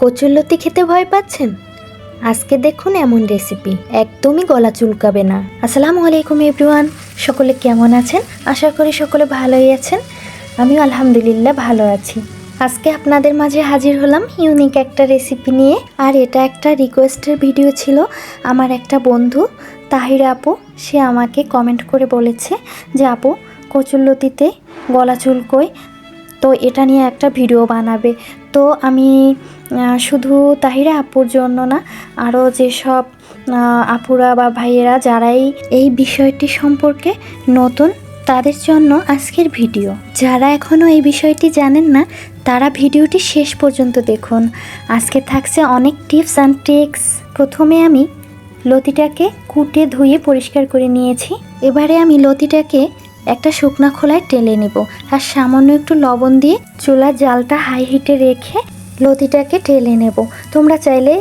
কচুরলতি খেতে ভয় পাচ্ছেন? আজকে দেখুন এমন রেসিপি, একদমই গলা চুলকাবে না। আসসালামু আলাইকুম এভরিওয়ান, সকলে কেমন আছেন? আশা করি সকলে ভালোই আছেন। আমিও আলহামদুলিল্লাহ ভালো আছি। আজকে আপনাদের মাঝে হাজির হলাম ইউনিক একটা রেসিপি নিয়ে। আর এটা একটা রিকোয়েস্টের ভিডিও ছিল। আমার একটা বন্ধু তাহিরা আপু, সে আমাকে কমেন্ট করে বলেছে যে আপু কচুরলতিতে গলা চুলকোয়, তো এটা নিয়ে একটা ভিডিও বানাবে। তো আমি শুধু তাহিরা আপুর জন্য না, আরও যেসব আপুরা বা ভাইয়েরা যারাই এই বিষয়টি সম্পর্কে নতুন, তাদের জন্য আজকের ভিডিও। যারা এখনও এই বিষয়টি জানেন না, তারা ভিডিওটি শেষ পর্যন্ত দেখুন। আজকে থাকছে অনেক টিপস অ্যান্ড ট্রিক্স। প্রথমে আমি লতিটাকে কুটে ধুয়ে পরিষ্কার করে নিয়েছি। এবারে আমি লতিটাকে একটা শুকনা খোলায় টেলে নেব, আর সামান্য একটু লবণ দিয়ে চুলার জালটা হাই হিটে রেখে লতিটাকে টেলে নেব। তোমরা চাইলে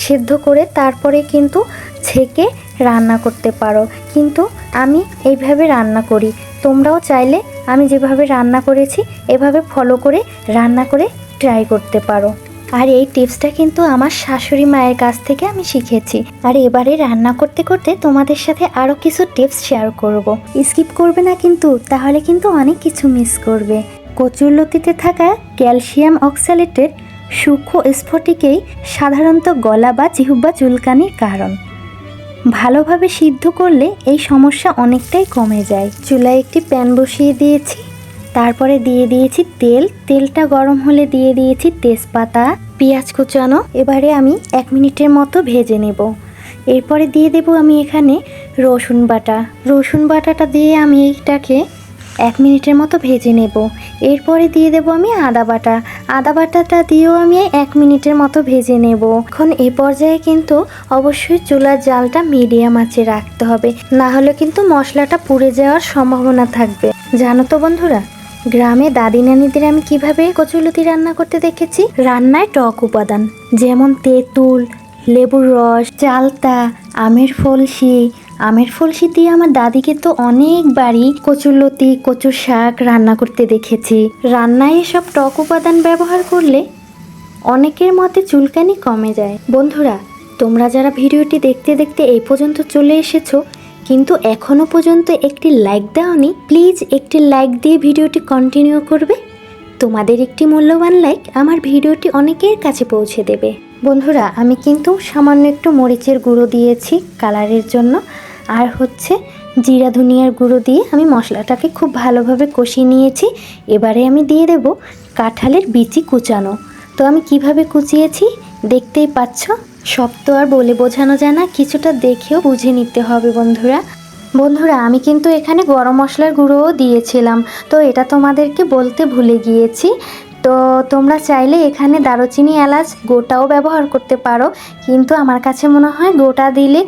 সেদ্ধ করে তারপরে কিন্তু ছেঁকে রান্না করতে পারো, কিন্তু আমি এইভাবে রান্না করি। তোমরাও চাইলে আমি যেভাবে রান্না করেছি এভাবে ফলো করে রান্না করে ট্রাই করতে পারো। আর এই টিপসটা কিন্তু আমার শাশুড়ি মায়ের কাছ থেকে আমি শিখেছি। আর এবারে রান্না করতে করতে তোমাদের সাথে আরও কিছু টিপস শেয়ার করব। স্কিপ করবে না কিন্তু, তাহলে কিন্তু অনেক কিছু মিস করবে। কচুরলতিতে থাকা ক্যালসিয়াম অক্সালেটের সূক্ষ্ম স্ফটিকেই সাধারণত গলা বা জিহ্বা চুলকানির কারণ। ভালোভাবে সিদ্ধ করলে এই সমস্যা অনেকটাই কমে যায়। চুলায় একটি প্যান বসিয়ে দিয়েছি, তারপরে দিয়ে দিয়েছি তেল। তেলটা গরম হলে দিয়ে দিয়েছি তেজপাতা, পেঁয়াজ কুচানো। এবারে আমি 1 মিনিটের মতো ভেজে নেব। এরপরে দিয়ে দেব আমি এখানে রসুন বাটা। রসুন বাটাটা দিয়ে আমি এইটাকে 1 মিনিটের মতো ভেজে নেব। এরপরে দিয়ে দেব আমি আদা বাটা। আদা বাটাটা দিয়েও আমি 1 মিনিটের মতো ভেজে নেব। এখন এই পর্যায়ে কিন্তু অবশ্যই চুলার জালটা মিডিয়াম আঁচে রাখতে হবে, না হলে কিন্তু মশলাটা পুড়ে যাওয়ার সম্ভাবনা থাকবে। জানো তো বন্ধুরা, গ্রামে দাদি নানিদের আমি কিভাবে কচুরলতি রান্না করতে দেখেছি। রান্নায় টক উপাদান যেমন তেঁতুল, লেবুর রস, চালতা, আমের ফলসি দিয়ে আমার দাদিকে তো অনেকবারই কচুরলতি, কচুর শাক রান্না করতে দেখেছি। রান্নায় এসব টক উপাদান ব্যবহার করলে অনেকের মতে চুলকানি কমে যায়। বন্ধুরা, তোমরা যারা ভিডিওটি দেখতে দেখতে এই পর্যন্ত চলে এসেছো কিন্তু এখনও পর্যন্ত একটি লাইক দাওনি, প্লিজ একটি লাইক দিয়ে ভিডিওটি কন্টিনিউ করবে। তোমাদের একটি মূল্যবান লাইক আমার ভিডিওটি অনেকের কাছে পৌঁছে দেবে। বন্ধুরা, আমি কিন্তু সামান্য একটু মরিচের গুঁড়ো দিয়েছি কালারের জন্য, আর হচ্ছে জিরা ধনিয়ার গুঁড়ো দিয়ে আমি মশলাটাকে খুব ভালোভাবে কষিয়ে নিয়েছি। এবারে আমি দিয়ে দেব কাঁঠালের বিচি কুচানো। তো আমি কিভাবে কুচিয়েছি দেখতেই পাচ্ছ। সব তো আর বলে বোঝানো যায় না, কিছুটা দেখেও বুঝে নিতে হবে বন্ধুরা আমি কিন্তু এখানে গরম মশলার গুঁড়োও দিয়েছিলাম, তো এটা তোমাদেরকে বলতে ভুলে গিয়েছি। তো তোমরা চাইলে এখানে দারুচিনি, এলাচ গোটাও ব্যবহার করতে পারো, কিন্তু আমার কাছে মনে হয় গোটা দিলে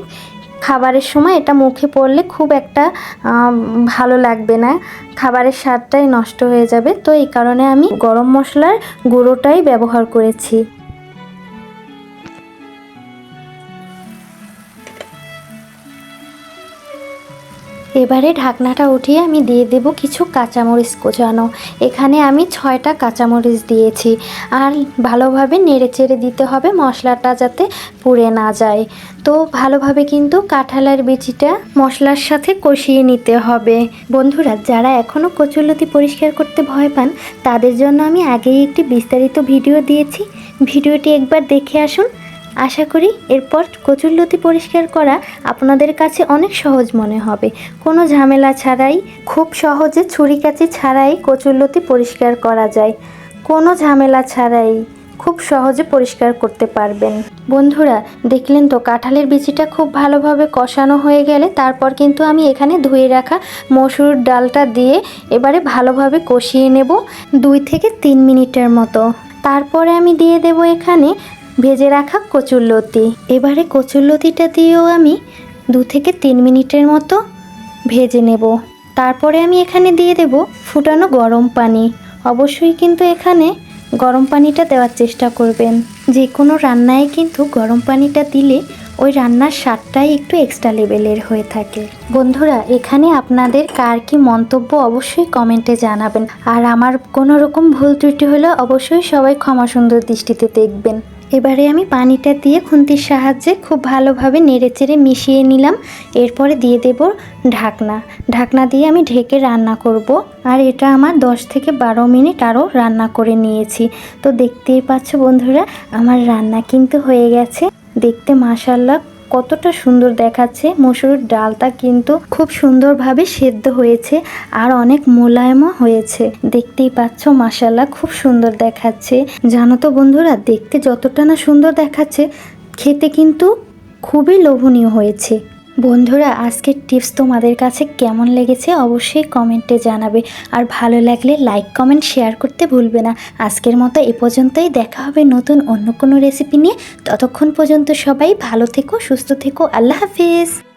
খাবারের সময় এটা মুখে পড়লে খুব একটা ভালো লাগবে না, খাবারের স্বাদটাই নষ্ট হয়ে যাবে। তো এই কারণে আমি গরম মশলার গুঁড়োটাই ব্যবহার করেছি। এবারে ঢাকনাটা উঠিয়ে আমি দিয়ে দেব কিছু কাঁচামরিচ কোচানো। এখানে আমি 6টা কাঁচামরিচ দিয়েছি। আর ভালোভাবে নেড়েচেড়ে দিতে হবে মশলাটা যাতে পুড়ে না যায়। তো ভালোভাবে কিন্তু কাঁঠালের বিচিটা মশলার সাথে কষিয়ে নিতে হবে। বন্ধুরা, যারা এখনও কচুরলতি পরিষ্কার করতে ভয় পান, তাদের জন্য আমি আগেই একটি বিস্তারিত ভিডিও দিয়েছি, ভিডিওটি একবার দেখে আসুন। আশা করি এরপর কচুরলতি পরিষ্কার করা আপনাদের কাছে অনেক সহজ মনে হবে। কোনো ঝামেলা ছাড়াই, খুব সহজে ছুরি কাঁচি ছাড়াই কচুরলতি পরিষ্কার করা যায়। কোনো ঝামেলা ছাড়াই খুব সহজে পরিষ্কার করতে পারবেন। বন্ধুরা, দেখলেন তো কাঁঠালের বিচিটা খুব ভালোভাবে কষানো হয়ে গেলে তারপর কিন্তু আমি এখানে ধুয়ে রাখা মসুর ডালটা দিয়ে এবারে ভালোভাবে কষিয়ে নেব 2 থেকে 3 মিনিটের মতো। তারপরে আমি দিয়ে দেব এখানে ভেজে রাখা কচুরলতি। এবারে কচুরলতিটা দিয়েও আমি 2 থেকে 3 মিনিটের মতো ভেজে নেব। তারপরে আমি এখানে দিয়ে দেব ফুটানো গরম পানি। অবশ্যই কিন্তু এখানে গরম পানিটা দেওয়ার চেষ্টা করবেন। যে কোনো রান্নায় কিন্তু গরম পানিটা দিলে ওই রান্নার স্বাদটাই একটু এক্সট্রা লেভেলের হয়ে থাকে। বন্ধুরা, এখানে আপনাদের কার কি মন্তব্য অবশ্যই কমেন্টে জানাবেন। আর আমার কোনো রকম ভুল ত্রুটি হলে অবশ্যই সবাই ক্ষমা সুন্দর দৃষ্টিতে দেখবেন। এবারে আমি পানিটা দিয়ে খুন্তির সাহায্যে খুব ভালোভাবে নেড়েচেড়ে মিশিয়ে নিলাম। এরপরে দিয়ে দেব ঢাকনা। ঢাকনা দিয়ে আমি ঢেকে রান্না করব। আর এটা আমার 10 থেকে 12 মিনিট আরও রান্না করে নিয়েছি। তো দেখতেই পাচ্ছ বন্ধুরা, আমার রান্না কিন্তু হয়ে গেছে। দেখতে মাশাআল্লাহ কতটা সুন্দর দেখাচ্ছে। মসুর ডালটা কিন্তু খুব সুন্দরভাবে সেদ্ধ হয়েছে আর অনেক মোলায়েমও হয়েছে। দেখতেই পাচ্ছ মাশাআল্লাহ খুব সুন্দর দেখাচ্ছে। জানো তো বন্ধুরা, দেখতে যতটা না সুন্দর দেখাচ্ছে, খেতে কিন্তু খুবই লোভনীয় হয়েছে। বন্ধুরা, আজকের টিপস তোমাদের কাছে কেমন লেগেছে অবশ্যই কমেন্টে জানাবে। আর ভালো লাগলে লাইক কমেন্ট শেয়ার করতে ভুলবে না। আজকের মতো এ পর্যন্তই, দেখা হবে নতুন অন্য কোনো রেসিপি নিয়ে। ততক্ষণ পর্যন্ত সবাই ভালো থেকো, সুস্থ থেকো। আল্লাহ হাফিজ।